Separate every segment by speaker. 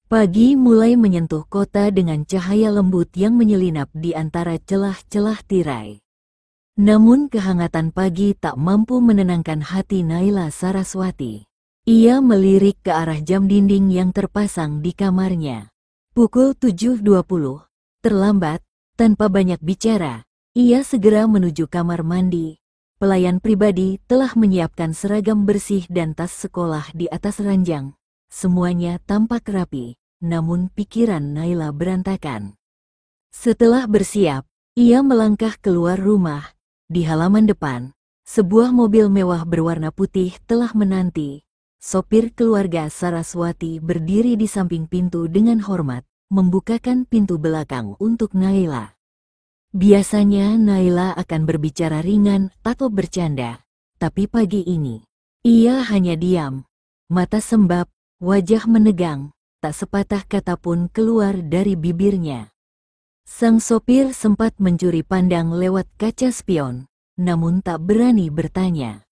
Speaker 1: Pagi mulai menyentuh kota dengan cahaya lembut yang menyelinap di antara celah-celah tirai. Namun kehangatan pagi tak mampu menenangkan hati Naila Saraswati. Ia melirik ke arah jam dinding yang terpasang di kamarnya. Pukul 7.20, terlambat, tanpa banyak bicara, ia segera menuju kamar mandi. Pelayan pribadi telah menyiapkan seragam bersih dan tas sekolah di atas ranjang. Semuanya tampak rapi, namun pikiran Naila berantakan. Setelah bersiap, ia melangkah keluar rumah. Di halaman depan, sebuah mobil mewah berwarna putih telah menanti. Sopir keluarga Saraswati berdiri di samping pintu dengan hormat, membukakan pintu belakang untuk Naila. Biasanya Naila akan berbicara ringan atau bercanda, tapi pagi ini, ia hanya diam. Mata sembab, wajah menegang, tak sepatah kata pun keluar dari bibirnya. Sang sopir sempat mencuri pandang lewat kaca spion, namun tak berani bertanya.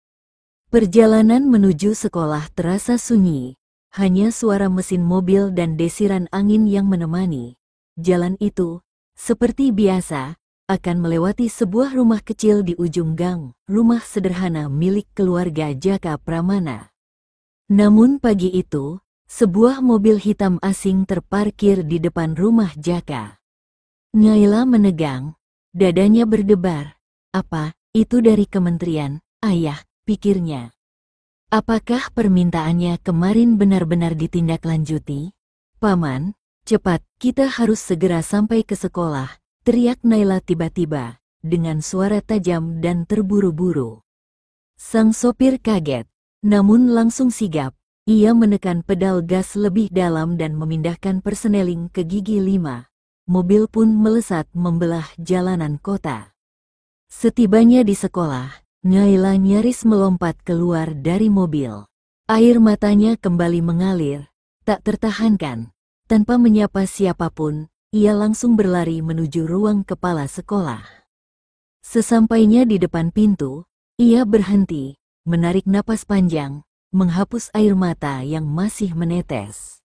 Speaker 1: Perjalanan menuju sekolah terasa sunyi, hanya suara mesin mobil dan desiran angin yang menemani. Jalan itu, seperti biasa, akan melewati sebuah rumah kecil di ujung gang, rumah sederhana milik keluarga Jaka Pramana. Namun pagi itu, sebuah mobil hitam asing terparkir di depan rumah Jaka. Naila menegang, dadanya berdebar. Apa, itu dari kementerian, ayah, pikirnya. Apakah permintaannya kemarin benar-benar ditindaklanjuti? Paman, cepat, kita harus segera sampai ke sekolah, teriak Naila tiba-tiba, dengan suara tajam dan terburu-buru. Sang sopir kaget. Namun langsung sigap, ia menekan pedal gas lebih dalam dan memindahkan perseneling ke gigi 5. Mobil pun melesat membelah jalanan kota. Setibanya di sekolah, Naila nyaris melompat keluar dari mobil. Air matanya kembali mengalir, tak tertahankan. Tanpa menyapa siapapun, ia langsung berlari menuju ruang kepala sekolah. Sesampainya di depan pintu, ia berhenti, menarik napas panjang, menghapus air mata yang masih menetes.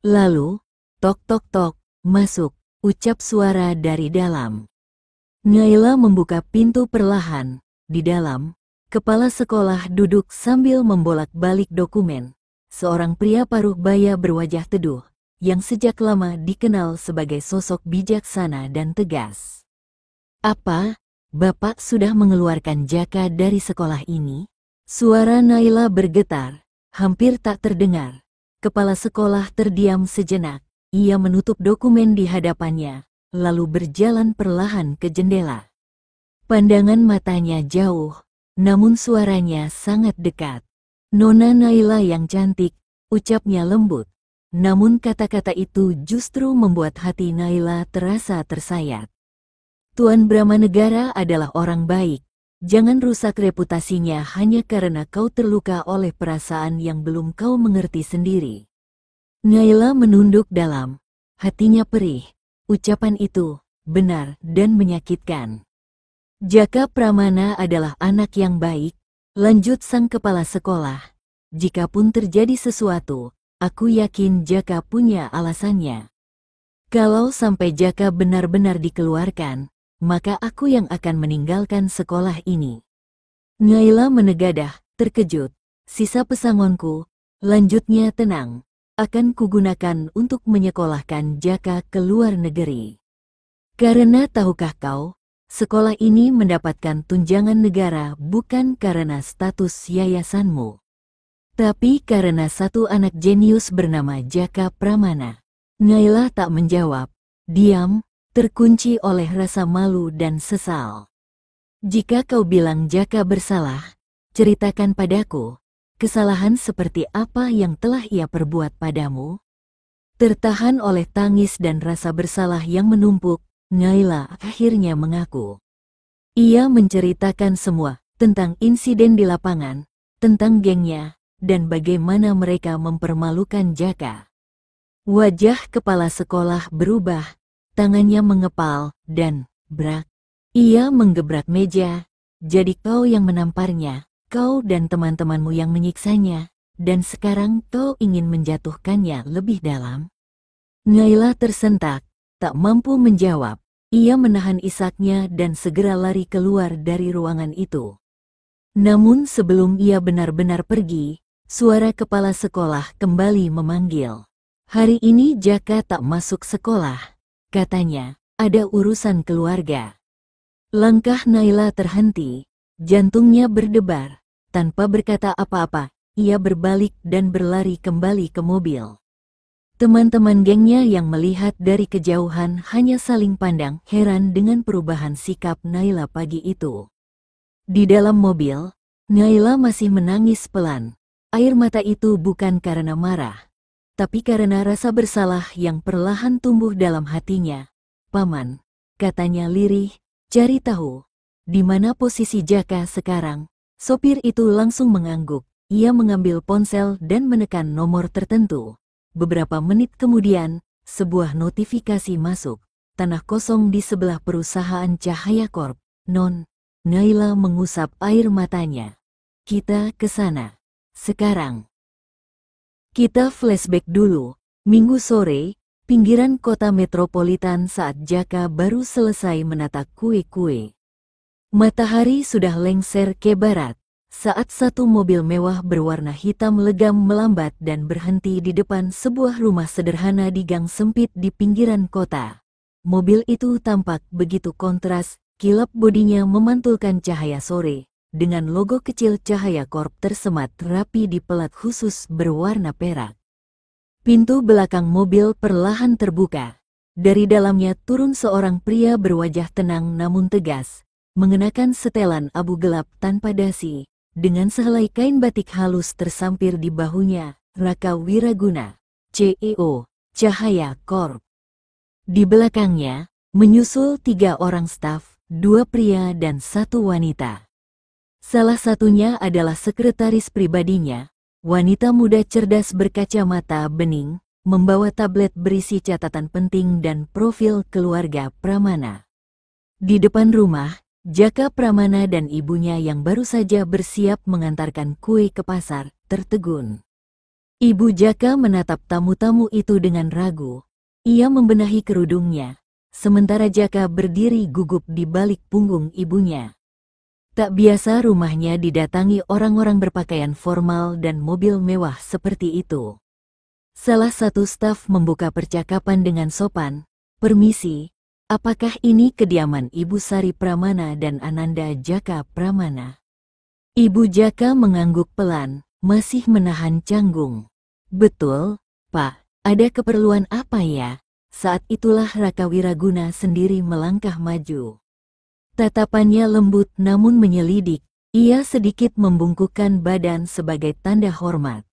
Speaker 1: Lalu, tok tok tok, masuk, ucap suara dari dalam. Naila membuka pintu perlahan. Di dalam, kepala sekolah duduk sambil membolak-balik dokumen. Seorang pria paruh baya berwajah teduh, yang sejak lama dikenal sebagai sosok bijaksana dan tegas. Apa? Bapak sudah mengeluarkan Jaka dari sekolah ini? Suara Naila bergetar, hampir tak terdengar. Kepala sekolah terdiam sejenak. Ia menutup dokumen di hadapannya, lalu berjalan perlahan ke jendela. Pandangan matanya jauh, namun suaranya sangat dekat. Nona Naila yang cantik, ucapnya lembut. Namun kata-kata itu justru membuat hati Naila terasa tersayat. Tuan Bramanegara adalah orang baik. Jangan rusak reputasinya hanya karena kau terluka oleh perasaan yang belum kau mengerti sendiri. Naila menunduk dalam. Hatinya perih. Ucapan itu benar dan menyakitkan. Jaka Pramana adalah anak yang baik, lanjut sang kepala sekolah. Jikapun terjadi sesuatu, aku yakin Jaka punya alasannya. Kalau sampai Jaka benar-benar dikeluarkan, maka aku yang akan meninggalkan sekolah ini. Naila menegadah, terkejut. Sisa pesangonku, lanjutnya tenang, akan kugunakan untuk menyekolahkan Jaka ke luar negeri. Karena tahukah kau, sekolah ini mendapatkan tunjangan negara bukan karena status yayasanmu, tapi karena satu anak jenius bernama Jaka Pramana. Naila tak menjawab, diam, terkunci oleh rasa malu dan sesal. Jika kau bilang Jaka bersalah, ceritakan padaku, kesalahan seperti apa yang telah ia perbuat padamu? Tertahan oleh tangis dan rasa bersalah yang menumpuk, Naila akhirnya mengaku. Ia menceritakan semua, tentang insiden di lapangan, tentang gengnya, dan bagaimana mereka mempermalukan Jaka. Wajah kepala sekolah berubah. Tangannya mengepal, dan, brak. Ia menggebrak meja. Jadi kau yang menamparnya, kau dan teman-temanmu yang menyiksanya, dan sekarang kau ingin menjatuhkannya lebih dalam? Naila tersentak, tak mampu menjawab. Ia menahan isaknya dan segera lari keluar dari ruangan itu. Namun sebelum ia benar-benar pergi, suara kepala sekolah kembali memanggil. Hari ini Jaka tak masuk sekolah, katanya, ada urusan keluarga. Langkah Naila terhenti, jantungnya berdebar. Tanpa berkata apa-apa, ia berbalik dan berlari kembali ke mobil. Teman-teman gengnya yang melihat dari kejauhan hanya saling pandang heran dengan perubahan sikap Naila pagi itu. Di dalam mobil, Naila masih menangis pelan. Air mata itu bukan karena marah, tapi karena rasa bersalah yang perlahan tumbuh dalam hatinya. Paman, katanya lirih, cari tahu, di mana posisi Jaka sekarang? Sopir itu langsung mengangguk. Ia mengambil ponsel dan menekan nomor tertentu. Beberapa menit kemudian, sebuah notifikasi masuk. Tanah kosong di sebelah perusahaan Cahaya Corp. Non, Naila mengusap air matanya. Kita ke sana. Sekarang. Kita flashback dulu. Minggu sore, pinggiran kota metropolitan saat Jaka baru selesai menata kue-kue. Matahari sudah lengser ke barat, saat satu mobil mewah berwarna hitam legam melambat dan berhenti di depan sebuah rumah sederhana di gang sempit di pinggiran kota. Mobil itu tampak begitu kontras, kilap bodinya memantulkan cahaya sore, dengan logo kecil Cahaya Corp tersemat rapi di pelat khusus berwarna perak. Pintu belakang mobil perlahan terbuka. Dari dalamnya turun seorang pria berwajah tenang namun tegas, mengenakan setelan abu gelap tanpa dasi, dengan sehelai kain batik halus tersampir di bahunya, Raka Wiraguna, CEO, Cahaya Corp. Di belakangnya, menyusul 3 orang staf, 2 pria dan 1 wanita. Salah satunya adalah sekretaris pribadinya, wanita muda cerdas berkacamata bening, membawa tablet berisi catatan penting dan profil keluarga Pramana. Di depan rumah, Jaka Pramana dan ibunya yang baru saja bersiap mengantarkan kue ke pasar, tertegun. Ibu Jaka menatap tamu-tamu itu dengan ragu. Ia membenahi kerudungnya, sementara Jaka berdiri gugup di balik punggung ibunya. Tak biasa rumahnya didatangi orang-orang berpakaian formal dan mobil mewah seperti itu. Salah satu staf membuka percakapan dengan sopan, "Permisi, apakah ini kediaman Ibu Sari Pramana dan Ananda Jaka Pramana?" Ibu Jaka mengangguk pelan, masih menahan canggung. "Betul, Pak, ada keperluan apa ya?" Saat itulah Raka Wiraguna sendiri melangkah maju. Tatapannya lembut namun menyelidik, ia sedikit membungkukkan badan sebagai tanda hormat.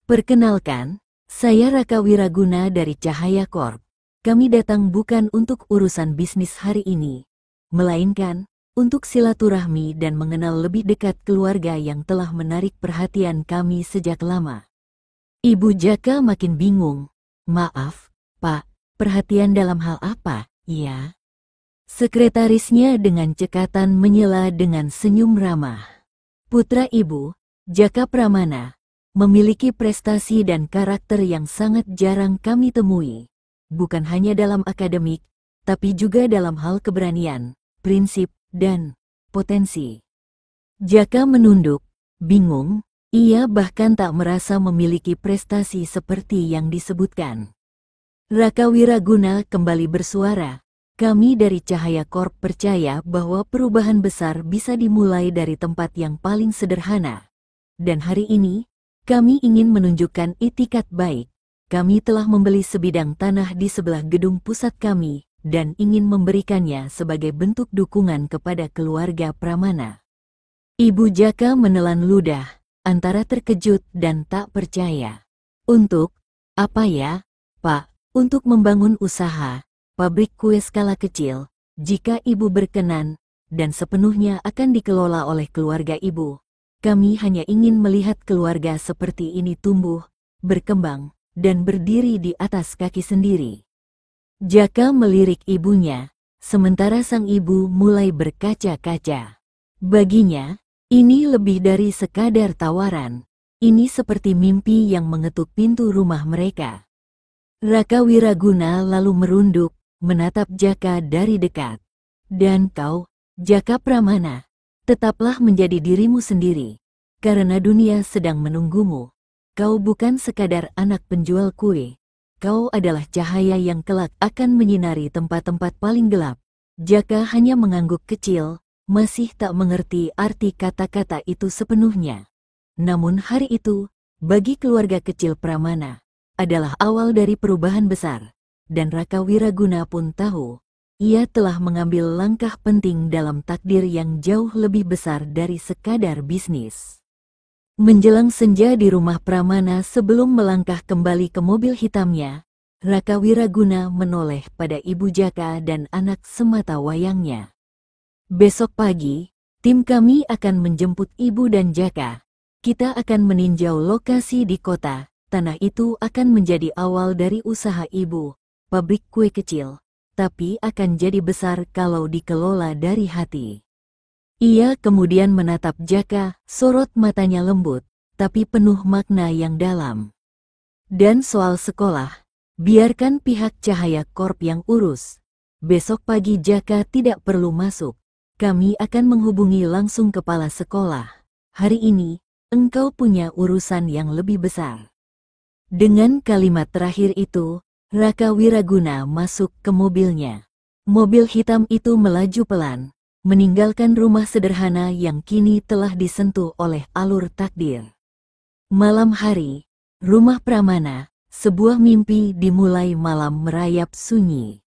Speaker 1: "Perkenalkan, saya Raka Wiraguna dari Cahaya Corp. Kami datang bukan untuk urusan bisnis hari ini, melainkan untuk silaturahmi dan mengenal lebih dekat keluarga yang telah menarik perhatian kami sejak lama." Ibu Jaka makin bingung. "Maaf, Pak, perhatian dalam hal apa, ya?" Sekretarisnya dengan cekatan menyela dengan senyum ramah. "Putra Ibu, Jaka Pramana, memiliki prestasi dan karakter yang sangat jarang kami temui. Bukan hanya dalam akademik, tapi juga dalam hal keberanian, prinsip, dan potensi." Jaka menunduk, bingung, ia bahkan tak merasa memiliki prestasi seperti yang disebutkan. Raka Wiraguna kembali bersuara, "Kami dari Cahaya Corp percaya bahwa perubahan besar bisa dimulai dari tempat yang paling sederhana. Dan hari ini, kami ingin menunjukkan itikat baik. Kami telah membeli sebidang tanah di sebelah gedung pusat kami, dan ingin memberikannya sebagai bentuk dukungan kepada keluarga Pramana." Ibu Jaka menelan ludah, antara terkejut dan tak percaya. "Untuk apa ya, Pak?" "Untuk membangun usaha, pabrik kue skala kecil, jika Ibu berkenan, dan sepenuhnya akan dikelola oleh keluarga Ibu. Kami hanya ingin melihat keluarga seperti ini tumbuh, berkembang, dan berdiri di atas kaki sendiri." Jaka melirik ibunya, sementara sang ibu mulai berkaca-kaca. Baginya, ini lebih dari sekadar tawaran. Ini seperti mimpi yang mengetuk pintu rumah mereka. Raka Wiraguna lalu merunduk, menatap Jaka dari dekat. Dan kau, Jaka Pramana, tetaplah menjadi dirimu sendiri, karena dunia sedang menunggumu. Kau bukan sekadar anak penjual kue. Kau adalah cahaya yang kelak akan menyinari tempat-tempat paling gelap. Jaka hanya mengangguk kecil, masih tak mengerti arti kata-kata itu sepenuhnya. Namun hari itu, bagi keluarga kecil Pramana, adalah awal dari perubahan besar. Dan Raka Wiraguna pun tahu, ia telah mengambil langkah penting dalam takdir yang jauh lebih besar dari sekadar bisnis. Menjelang senja di rumah Pramana sebelum melangkah kembali ke mobil hitamnya, Raka Wiraguna menoleh pada ibu Jaka dan anak semata wayangnya. Besok pagi, tim kami akan menjemput ibu dan Jaka. Kita akan meninjau lokasi di kota. Tanah itu akan menjadi awal dari usaha ibu, pabrik kue kecil, tapi akan jadi besar kalau dikelola dari hati. Ia kemudian menatap Jaka, sorot matanya lembut, tapi penuh makna yang dalam. Dan soal sekolah, biarkan pihak Cahaya Corp yang urus. Besok pagi Jaka tidak perlu masuk. Kami akan menghubungi langsung kepala sekolah. Hari ini, engkau punya urusan yang lebih besar. Dengan kalimat terakhir itu, Raka Wiraguna masuk ke mobilnya. Mobil hitam itu melaju pelan, meninggalkan rumah sederhana yang kini telah disentuh oleh alur takdir. Malam hari, rumah Pramana, sebuah mimpi dimulai malam merayap sunyi.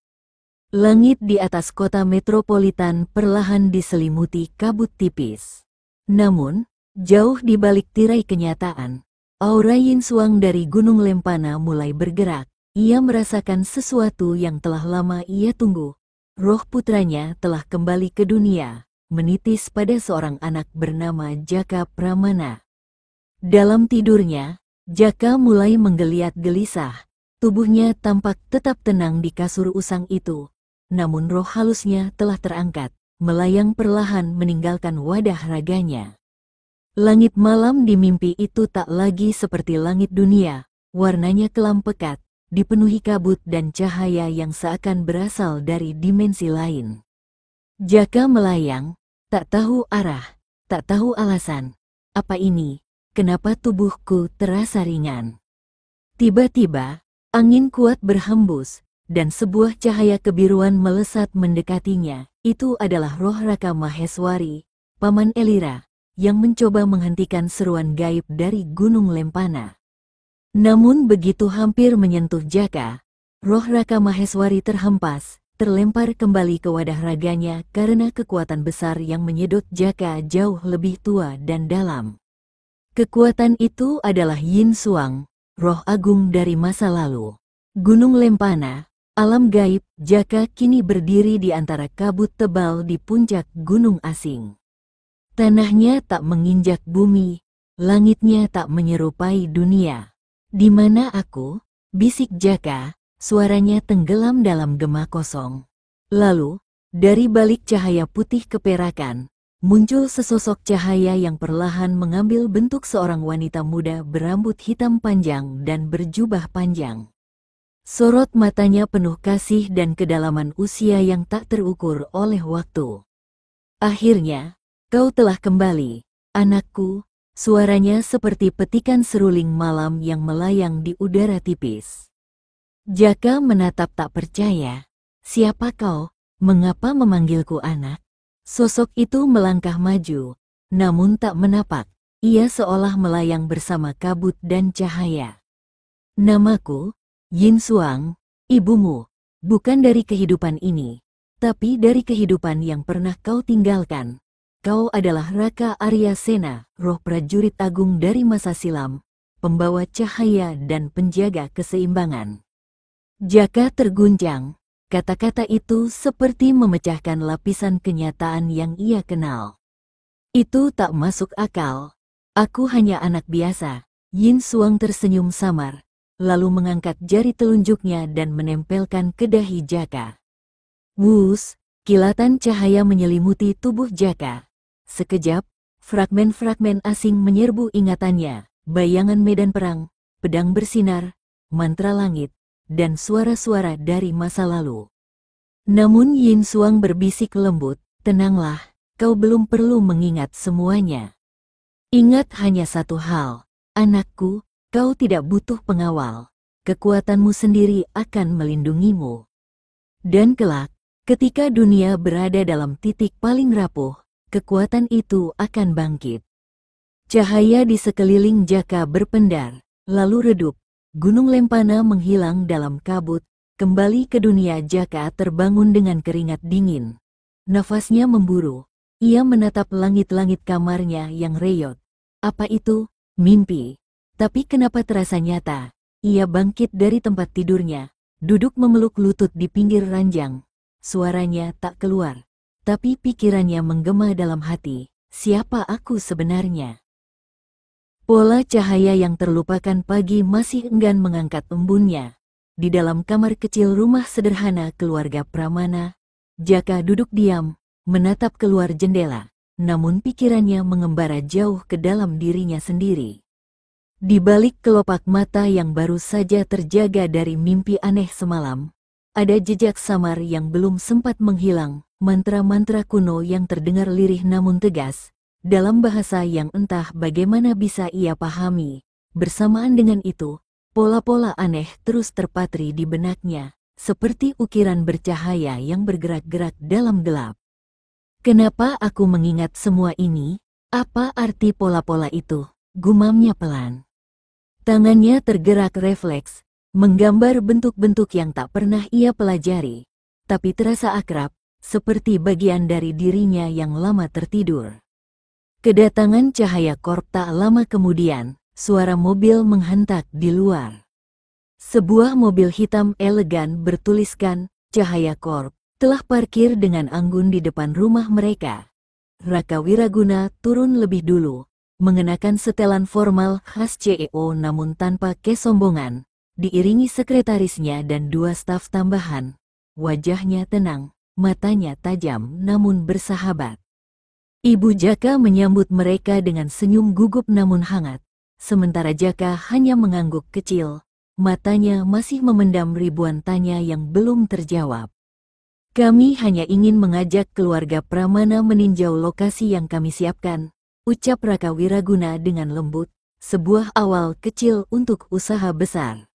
Speaker 1: Langit di atas kota metropolitan perlahan diselimuti kabut tipis. Namun, jauh di balik tirai kenyataan, aura Yin Xuang dari Gunung Lempana mulai bergerak. Ia merasakan sesuatu yang telah lama ia tunggu. Roh putranya telah kembali ke dunia, menitis pada seorang anak bernama Jaka Pramana. Dalam tidurnya, Jaka mulai menggeliat gelisah. Tubuhnya tampak tetap tenang di kasur usang itu, namun roh halusnya telah terangkat, melayang perlahan meninggalkan wadah raganya. Langit malam di mimpi itu tak lagi seperti langit dunia, warnanya kelam pekat, dipenuhi kabut dan cahaya yang seakan berasal dari dimensi lain. Jaka melayang, tak tahu arah, tak tahu alasan. Apa ini? Kenapa tubuhku terasa ringan? Tiba-tiba, angin kuat berhembus, dan sebuah cahaya kebiruan melesat mendekatinya. Itu adalah roh Raka Maheswari, Paman Elira, yang mencoba menghentikan seruan gaib dari Gunung Lempana. Namun begitu hampir menyentuh Jaka, roh Raka Maheswari terhempas, terlempar kembali ke wadah raganya karena kekuatan besar yang menyedot Jaka jauh lebih tua dan dalam. Kekuatan itu adalah Yin Xuang, roh agung dari masa lalu. Gunung Lempana, alam gaib, Jaka kini berdiri di antara kabut tebal di puncak gunung asing. Tanahnya tak menginjak bumi, langitnya tak menyerupai dunia. Di mana aku? Bisik Jaka, suaranya tenggelam dalam gema kosong. Lalu, dari balik cahaya putih keperakan, muncul sesosok cahaya yang perlahan mengambil bentuk seorang wanita muda berambut hitam panjang dan berjubah panjang. Sorot matanya penuh kasih dan kedalaman usia yang tak terukur oleh waktu. Akhirnya, kau telah kembali, anakku. Suaranya seperti petikan seruling malam yang melayang di udara tipis. Jaka menatap tak percaya. Siapa kau? Mengapa memanggilku anak? Sosok itu melangkah maju, namun tak menapak. Ia seolah melayang bersama kabut dan cahaya. Namaku, Yin Xuang, ibumu, bukan dari kehidupan ini, tapi dari kehidupan yang pernah kau tinggalkan. Kau adalah Raka Arya Sena, roh prajurit agung dari masa silam, pembawa cahaya dan penjaga keseimbangan. Jaka terguncang, kata-kata itu seperti memecahkan lapisan kenyataan yang ia kenal. Itu tak masuk akal. Aku hanya anak biasa. Yin Xuang tersenyum samar, lalu mengangkat jari telunjuknya dan menempelkan ke dahi Jaka. Wus, kilatan cahaya menyelimuti tubuh Jaka. Sekejap, fragmen-fragmen asing menyerbu ingatannya, bayangan medan perang, pedang bersinar, mantra langit, dan suara-suara dari masa lalu. Namun Yin Xuang berbisik lembut, "Tenanglah, kau belum perlu mengingat semuanya. Ingat hanya satu hal, anakku, kau tidak butuh pengawal. Kekuatanmu sendiri akan melindungimu. Dan kelak, ketika dunia berada dalam titik paling rapuh, kekuatan itu akan bangkit." Cahaya di sekeliling Jaka berpendar, lalu redup. Gunung Lempana menghilang dalam kabut. Kembali ke dunia, Jaka terbangun dengan keringat dingin. Nafasnya memburu. Ia menatap langit-langit kamarnya yang reyot. Apa itu? Mimpi. Tapi kenapa terasa nyata? Ia bangkit dari tempat tidurnya, duduk memeluk lutut di pinggir ranjang. Suaranya tak keluar, tapi pikirannya menggema dalam hati. Siapa aku sebenarnya? Pola cahaya yang terlupakan pagi masih enggan mengangkat embunnya. Di dalam kamar kecil rumah sederhana keluarga Pramana, Jaka duduk diam, menatap keluar jendela, namun pikirannya mengembara jauh ke dalam dirinya sendiri. Di balik kelopak mata yang baru saja terjaga dari mimpi aneh semalam, ada jejak samar yang belum sempat menghilang, mantra-mantra kuno yang terdengar lirih namun tegas, dalam bahasa yang entah bagaimana bisa ia pahami. Bersamaan dengan itu, pola-pola aneh terus terpatri di benaknya, seperti ukiran bercahaya yang bergerak-gerak dalam gelap. Kenapa aku mengingat semua ini? Apa arti pola-pola itu? Gumamnya pelan. Tangannya tergerak refleks, menggambar bentuk-bentuk yang tak pernah ia pelajari, tapi terasa akrab, seperti bagian dari dirinya yang lama tertidur. Kedatangan Cahaya Corp tak lama kemudian, suara mobil menghentak di luar. Sebuah mobil hitam elegan bertuliskan Cahaya Corp telah parkir dengan anggun di depan rumah mereka. Raka Wiraguna turun lebih dulu, mengenakan setelan formal khas CEO namun tanpa kesombongan, diiringi sekretarisnya dan 2 staf tambahan. Wajahnya tenang, matanya tajam namun bersahabat. Ibu Jaka menyambut mereka dengan senyum gugup namun hangat, sementara Jaka hanya mengangguk kecil, matanya masih memendam ribuan tanya yang belum terjawab. "Kami hanya ingin mengajak keluarga Pramana meninjau lokasi yang kami siapkan," ucap Raka Wiraguna dengan lembut, "sebuah awal kecil untuk usaha besar."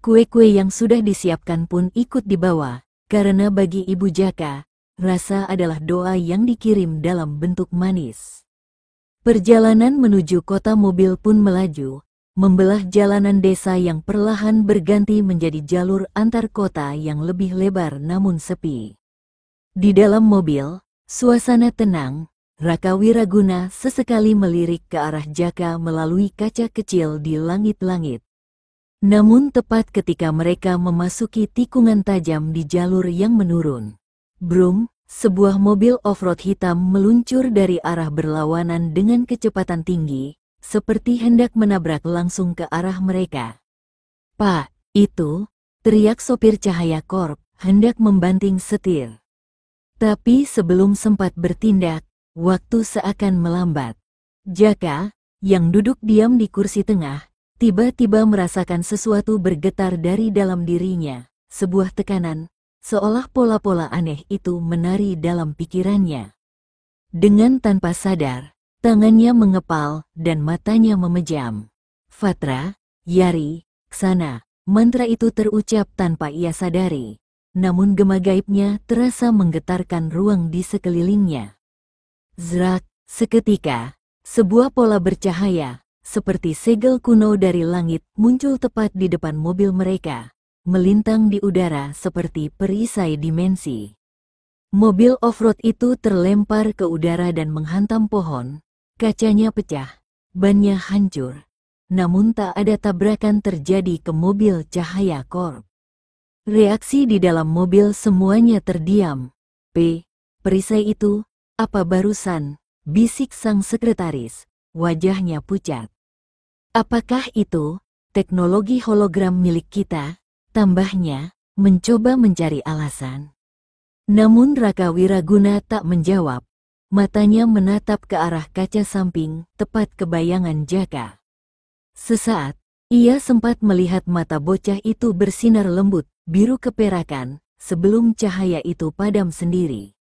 Speaker 1: Kue-kue yang sudah disiapkan pun ikut dibawa, karena bagi Ibu Jaka, rasa adalah doa yang dikirim dalam bentuk manis. Perjalanan menuju kota mobil pun melaju, membelah jalanan desa yang perlahan berganti menjadi jalur antar kota yang lebih lebar namun sepi. Di dalam mobil, suasana tenang. Raka Wiraguna sesekali melirik ke arah Jaka melalui kaca kecil di langit-langit. Namun tepat ketika mereka memasuki tikungan tajam di jalur yang menurun, brum, sebuah mobil off-road hitam meluncur dari arah berlawanan dengan kecepatan tinggi, seperti hendak menabrak langsung ke arah mereka. "Pak, itu!" teriak sopir Cahaya Corp, hendak membanting setir. Tapi sebelum sempat bertindak, waktu seakan melambat. Jaka, yang duduk diam di kursi tengah, tiba-tiba merasakan sesuatu bergetar dari dalam dirinya, sebuah tekanan, seolah pola-pola aneh itu menari dalam pikirannya. Dengan tanpa sadar, tangannya mengepal dan matanya memejam. "Fatra, Yari, Ksana," mantra itu terucap tanpa ia sadari, namun gema gaibnya terasa menggetarkan ruang di sekelilingnya. Zrak, seketika, sebuah pola bercahaya, seperti segel kuno dari langit, muncul tepat di depan mobil mereka, melintang di udara seperti perisai dimensi. Mobil off-road itu terlempar ke udara dan menghantam pohon, kacanya pecah, bannya hancur. Namun tak ada tabrakan terjadi ke mobil Cahaya Corp. Reaksi di dalam mobil semuanya terdiam. Perisai itu, apa barusan?" bisik sang sekretaris, wajahnya pucat. "Apakah itu teknologi hologram milik kita?" tambahnya, mencoba mencari alasan. Namun Raka Wiraguna tak menjawab. Matanya menatap ke arah kaca samping, tepat ke bayangan Jaka. Sesaat, Ia sempat melihat mata bocah itu bersinar lembut, biru keperakan, sebelum cahaya itu padam sendiri.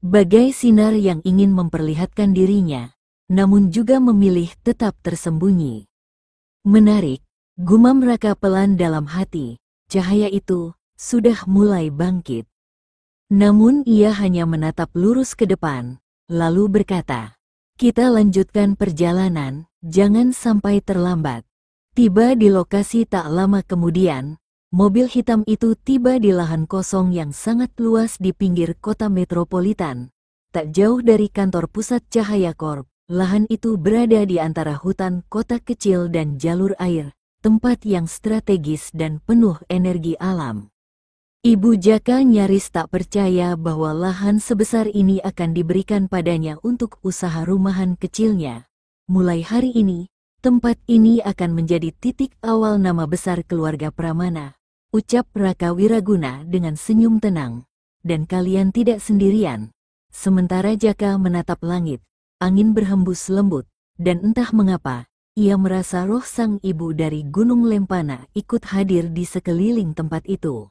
Speaker 1: Bagai sinar yang ingin memperlihatkan dirinya, namun juga memilih tetap tersembunyi. Menarik, gumam Raka pelan dalam hati, cahaya itu sudah mulai bangkit. Namun ia hanya menatap lurus ke depan, lalu berkata, "Kita lanjutkan perjalanan, jangan sampai terlambat." Tiba di lokasi tak lama kemudian, mobil hitam itu tiba di lahan kosong yang sangat luas di pinggir kota metropolitan. Tak jauh dari kantor pusat Cahaya Corp, lahan itu berada di antara hutan kota kecil dan jalur air, tempat yang strategis dan penuh energi alam. Ibu Jaka nyaris tak percaya bahwa lahan sebesar ini akan diberikan padanya untuk usaha rumahan kecilnya. Mulai hari ini, tempat ini akan menjadi titik awal nama besar keluarga Pramana, ucap Raka Wiraguna dengan senyum tenang. Dan kalian tidak sendirian. Sementara Jaka menatap langit, angin berhembus lembut, dan entah mengapa, ia merasa roh sang ibu dari Gunung Lempana ikut hadir di sekeliling tempat itu.